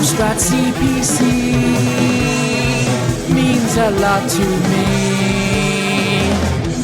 Amtix CPC means a lot to me.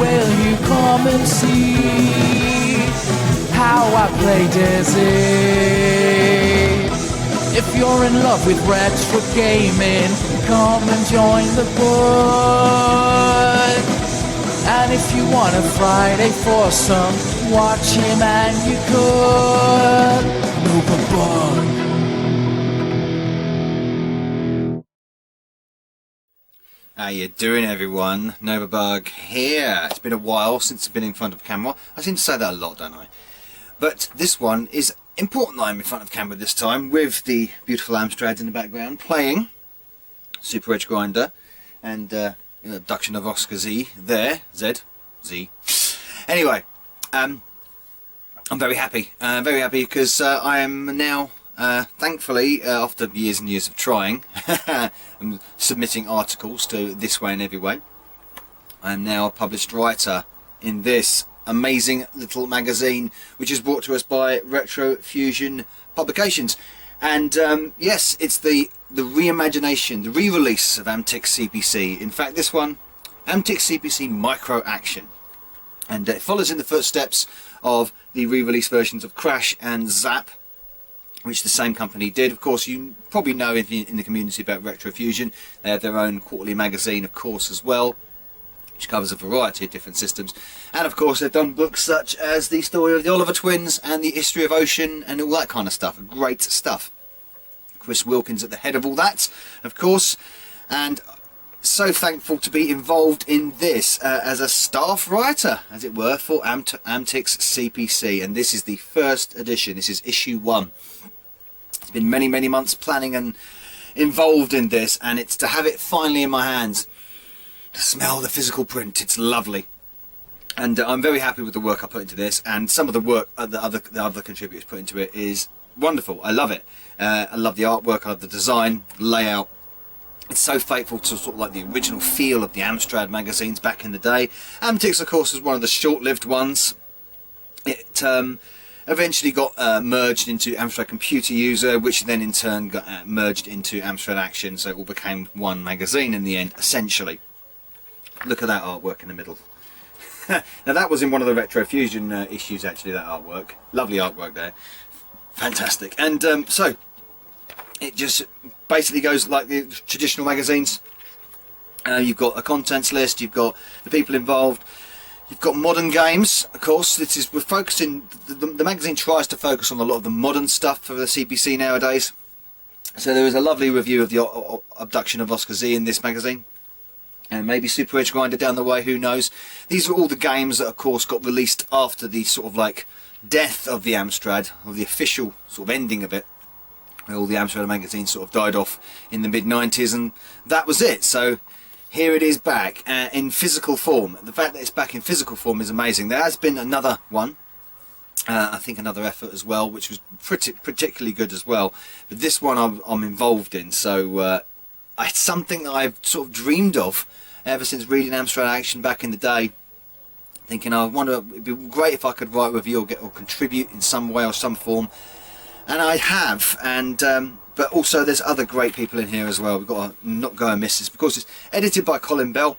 Will you come and see how I play Dizzy? If you're in love with retro gaming, come and join the board. And if you want a Friday foursome, watch him and you could. Novabug. How you doing, everyone? Novabug here. It's been a while since I've been in front of camera. I seem to say that a lot, don't I? But this one is important that I'm in front of camera this time, with the beautiful Amstrad in the background playing Super Edge Grinder and abduction of Oscar Z there. Z. Anyway, I'm very happy. Very happy because I am now, thankfully, after years and years of trying and submitting articles to This Way and Every Way, I am now a published writer in this amazing little magazine, which is brought to us by Retro Fusion Publications. And yes, it's the reimagination, the re-release of Amtix CPC. In fact, this one, Amtix CPC Micro Action, and it follows in the footsteps of the re-release versions of Crash and Zap, which the same company did. Of course, you probably know in the community about Retro Fusion. They have their own quarterly magazine, of course, as well, which covers a variety of different systems. And of course, they've done books such as the story of the Oliver Twins and the history of Ocean and all that kind of stuff. Great stuff. Chris Wilkins at the head of all that, of course, and so thankful to be involved in this as a staff writer, as it were, for Amtix CPC. And this is the first edition. This is issue 1. It's been many months planning and involved in this, and it's to have it finally in my hands, to smell the physical print. It's lovely, and I'm very happy with the work I put into this, and some of the work the other contributors put into it is wonderful. I love it. I love the artwork, I love the design, layout. It's so faithful to sort of like the original feel of the Amstrad magazines back in the day. Amtix, of course, was one of the short-lived ones. It eventually got merged into Amstrad Computer User, which then in turn got merged into Amstrad Action, so it all became one magazine in the end, essentially. Look at that artwork in the middle. Now that was in one of the Retro Fusion issues, actually, that artwork. Lovely artwork there. Fantastic. And so it just basically goes like the traditional magazines. You've got a contents list, you've got the people involved, you've got modern games. Of course, we're focusing, the magazine tries to focus on a lot of the modern stuff for the CPC nowadays. So there is a lovely review of the abduction of Oscar Z in this magazine, and maybe Super Edge Grinder down the way, who knows. These are all the games that of course got released after the sort of like death of the Amstrad, or the official sort of ending of it. All the Amstrad magazines sort of died off in the mid-90s, and that was it. So here it is back in physical form. The fact that it's back in physical form is amazing. There has been another one, I think another effort as well, which was particularly good as well, but this one I'm involved in, so it's something that I've sort of dreamed of ever since reading Amstrad Action back in the day, thinking I wonder, it'd be great if I could write a review or contribute in some way or some form. And I have, and but also there's other great people in here as well. We've got to not go and miss this, because it's edited by Colin Bell,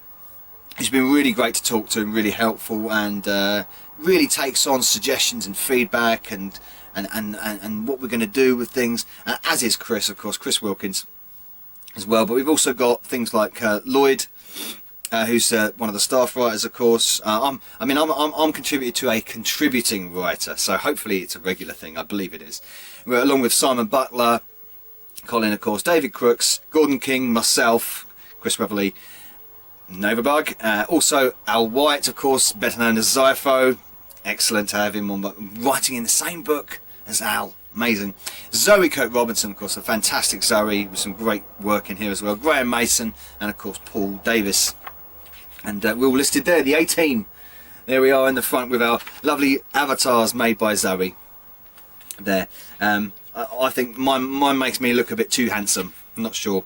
who's been really great to talk to and really helpful, and really takes on suggestions and feedback and what we're going to do with things, as is Chris, of course, Chris Wilkins as well. But we've also got things like Lloyd, who's one of the staff writers, of course. I'm contributed to a contributing writer, so hopefully it's a regular thing. I believe it is. We're along with Simon Butler, Colin, of course, David Crooks, Gordon King, myself, Chris Reveley, Novabug, also Al White, of course, better known as Xyphoe. Excellent to have him on, writing in the same book as Al. Amazing. Zoe Kirk Robinson, of course, a fantastic Zoe with some great work in here as well. Graham Mason, and of course Paul Davis. And we're all listed there, the 18. There we are in the front with our lovely avatars made by Zoe. There. I think mine makes me look a bit too handsome. I'm not sure.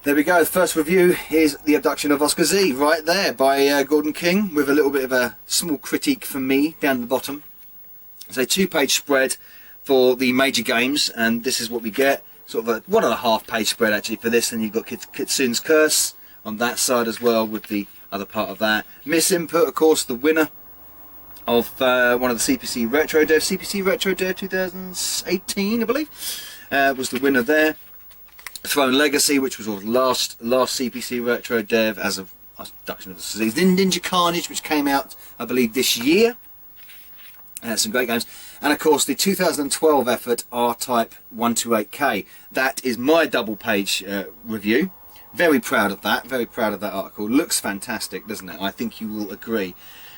There we go. The first review is The Abduction of Oscar Z, right there, by Gordon King, with a little bit of a small critique from me down the bottom. It's a 2-page spread for the major games, and this is what we get. sort of a 1.5 page spread actually for this, and you've got Kitsune's Curse on that side as well with the other part of that. Miss Input, of course, the winner of one of the CPC Retro Dev, CPC Retro Dev 2018, I believe, was the winner there. Throne Legacy, which was last CPC Retro Dev as of Production of the Disease. Ninja Carnage, which came out, I believe, this year. Some great games. And of course the 2012 effort R-Type 128K. That is my double page review. Very proud of that. Very proud of that article. Looks fantastic, doesn't it? I think you will agree.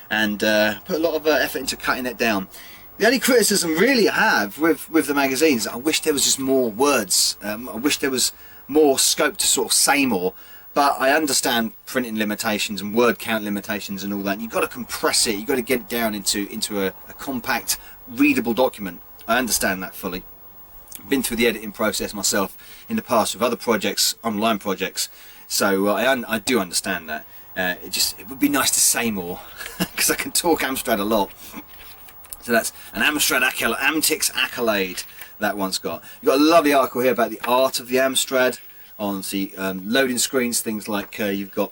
And put a lot of effort into cutting it down. The only criticism really I have with the magazines, I wish there was just more words. I wish there was more scope to sort of say more. But I understand printing limitations and word count limitations and all that. You've got to compress it. You've got to get it down into a compact, readable document. I understand that fully. I've been through the editing process myself in the past with other projects, online projects. So I do understand that. It would be nice to say more because I can talk Amstrad a lot. So that's an Amtix accolade that one's got. You've got a lovely article here about the art of the Amstrad on the loading screens. Things like you've got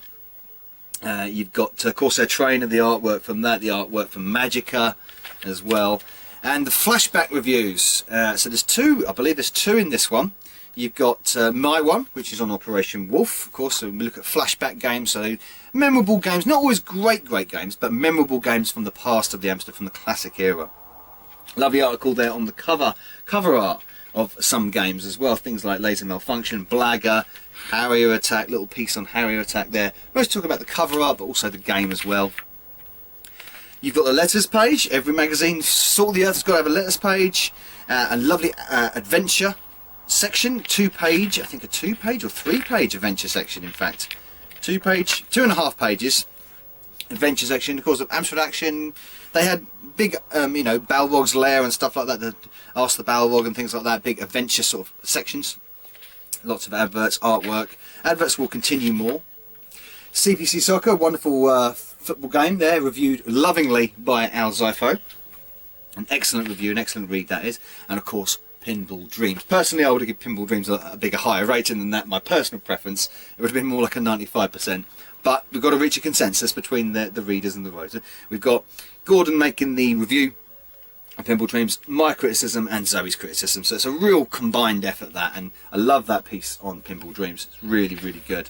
Corsair Trainer, the artwork from that, the artwork from Magica as well, and the flashback reviews. So there's two, I believe there's two in this one. You've got my one, which is on Operation Wolf, of course. So we look at flashback games, so memorable games, not always great games, but memorable games from the past of the Amstrad, from the classic era. Lovely article there on the cover art of some games as well. Things like Laser Malfunction, Blagger, Harrier Attack, little piece on Harrier Attack there. Most talk about the cover art, but also the game as well. You've got the letters page. Every magazine, Salt of the Earth, has got to have a letters page. A lovely adventure section, 2-page, I think a 2-page or 3-page adventure section, in fact. 2.5 pages adventure section. Of course, of Amstrad Action, they had big, Balrog's Lair and stuff like that, the Ask the Balrog and things like that, big adventure sort of sections. Lots of adverts, artwork. Adverts will continue more. CPC Soccer, wonderful football game there, reviewed lovingly by our Xyphoe. An excellent review, an excellent read that is. And of course, Pinball Dreams. Personally, I would have given Pinball Dreams a bigger, higher rating than that. My personal preference, it would have been more like a 95%. But we've got to reach a consensus between the readers and the writers. We've got Gordon making the review of Pinball Dreams, my criticism and Zoe's criticism. So it's a real combined effort, that, and I love that piece on Pinball Dreams. It's really, really good.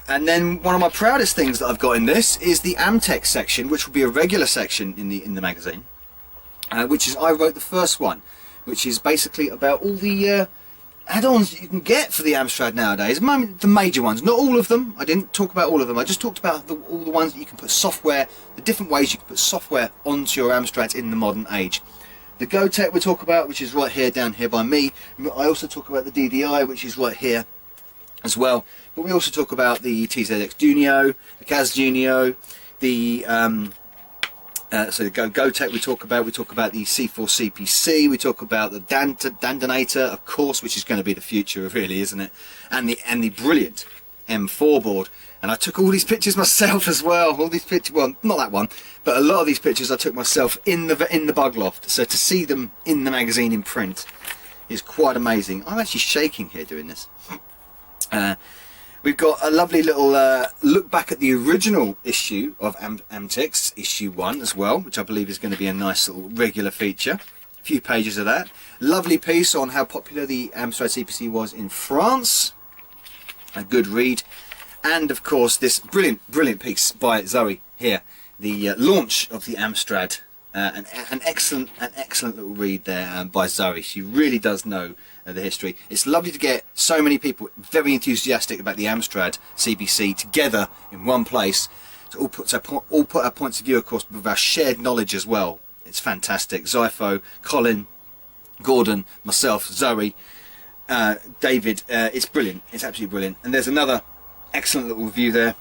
And then one of my proudest things that I've got in this is the Amtix section, which will be a regular section in the magazine. Which is, I wrote the first one, which is basically about all the add-ons that you can get for the Amstrad nowadays. The major ones, not all of them. I didn't talk about all of them. I just talked about all the ones that you can put software, the different ways you can put software onto your Amstrads in the modern age. The GoTech we talk about, which is right here, down here by me. I also talk about the DDI, which is right here as well. But we also talk about the TZX Dunio, the Kaz Dunio, the so the GoTech we talk about the C4 CPC, we talk about the Dandanator, of course, which is going to be the future, really, isn't it? And the brilliant M4 board. And I took all these pictures myself as well. All these pictures, well, not that one, but a lot of these pictures I took myself in the bug loft. So to see them in the magazine in print is quite amazing. I'm actually shaking here doing this. We've got a lovely little look back at the original issue of Amtix, issue 1 as well, which I believe is going to be a nice little regular feature. A few pages of that. Lovely piece on how popular the Amstrad CPC was in France. A good read. And of course this brilliant piece by Zoe here. The launch of the Amstrad. An excellent little read there by Zoe. She really does know the history. It's lovely to get so many people very enthusiastic about the Amstrad CPC together in one place. To all put our points of view, of course, with our shared knowledge as well. It's fantastic. Xyphoe, Colin, Gordon, myself, Zoe, David. It's brilliant. It's absolutely brilliant. And there's another excellent little review there.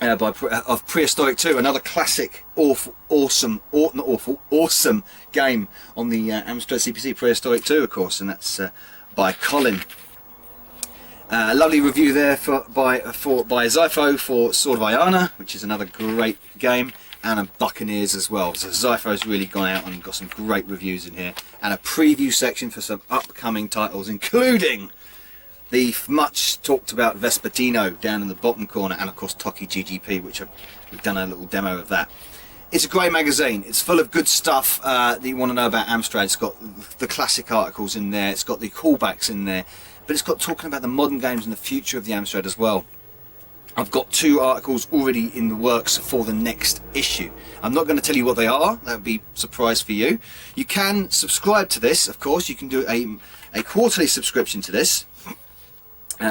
Of Prehistoric 2, another classic, awesome game on the Amstrad CPC, Prehistoric 2, of course, and that's by Colin. A lovely review there by Xyphoe for Sword of Iana, which is another great game, and a Buccaneers as well. So Xyphoe's really gone out and got some great reviews in here, and a preview section for some upcoming titles, including the much talked about Vespertino down in the bottom corner, and of course Toki GGP, which we've done a little demo of that. It's a great magazine. It's full of good stuff that you want to know about Amstrad. It's got the classic articles in there, it's got the callbacks in there, but it's got talking about the modern games and the future of the Amstrad as well. I've got 2 articles already in the works for the next issue. I'm not going to tell you what they are, that would be a surprise for you. You can subscribe to this, of course. You can do a quarterly subscription to this,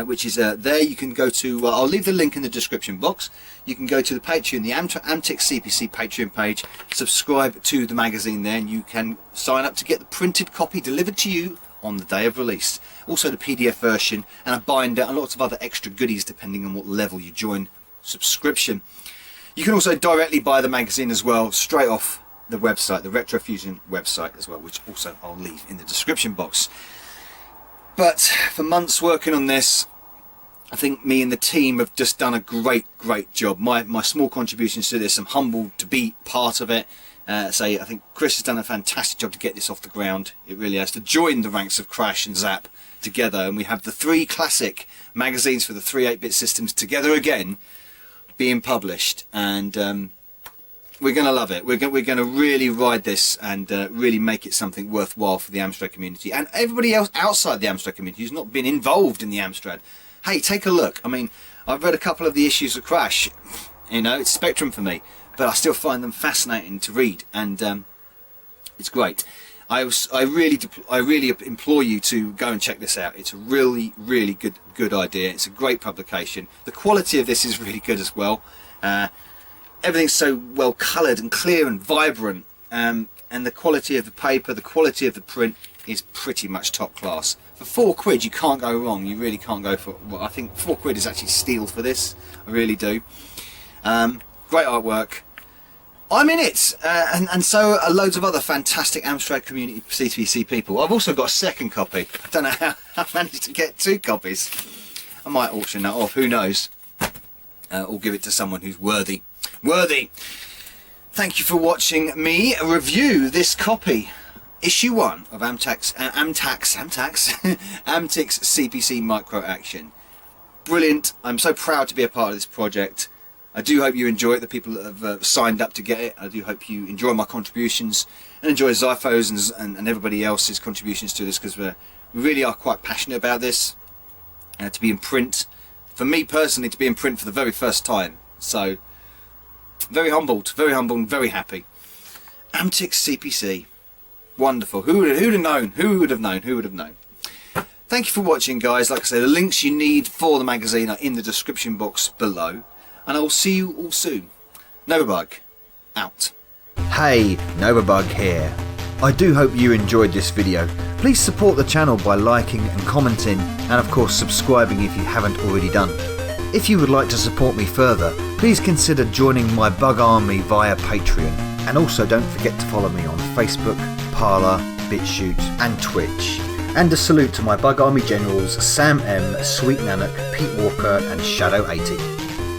which is there. You can go to, I'll leave the link in the description box. You can go to the Patreon, the Amtix CPC Patreon page, subscribe to the magazine there, and you can sign up to get the printed copy delivered to you on the day of release. Also the PDF version and a binder and lots of other extra goodies depending on what level you join subscription. You can also directly buy the magazine as well, straight off the website, the Retrofusion website as well, which also I'll leave in the description box. But for months working on this, I think me and the team have just done a great job. My small contributions to this, I'm humbled to be part of it. I think Chris has done a fantastic job to get this off the ground. It really has, to join the ranks of Crash and Zap together, and we have the 3 classic magazines for the 3 8-bit systems together again being published, and we're going to love it. We're going to really ride this and really make it something worthwhile for the Amstrad community and everybody else outside the Amstrad community who's not been involved in the Amstrad. Hey, take a look. I mean, I've read a couple of the issues of Crash. You know, it's Spectrum for me, but I still find them fascinating to read, and it's great. I really implore you to go and check this out. It's a really good idea. It's a great publication. The quality of this is really good as well. Everything's so well coloured and clear and vibrant, and the quality of the paper, the quality of the print is pretty much top class. For £4 you can't go wrong. You really can't go for, well, I think £4 is actually steal for this. I really do. Great artwork. I'm in it, and so are loads of other fantastic Amstrad community CPC people. I've also got a second copy. I don't know how I managed to get 2 copies. I might auction that off, who knows, or give it to someone who's worthy. Thank you for watching me review this copy, issue 1 of Amtix CPC Micro Action. Brilliant. I'm so proud to be a part of this project. I do hope you enjoy it, the people that have signed up to get it. I do hope you enjoy my contributions and enjoy Xyphoe's and everybody else's contributions to this, because we really are quite passionate about this. To be in print, for me personally, to be in print for the very first time. So, very humbled and very happy. Amtix CPC. Wonderful. Who would have known? Who would have known? Thank you for watching, guys. Like I say, the links you need for the magazine are in the description box below. And I will see you all soon. Novabug, out. Hey, Novabug here. I do hope you enjoyed this video. Please support the channel by liking and commenting, and of course subscribing if you haven't already done. If you would like to support me further, please consider joining my bug army via Patreon. And also don't forget to follow me on Facebook, Parler, BitChute and Twitch. And a salute to my bug army generals Sam M, Sweet Nanak, Pete Walker and Shadow 80.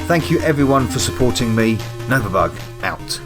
Thank you everyone for supporting me. Novabug, out.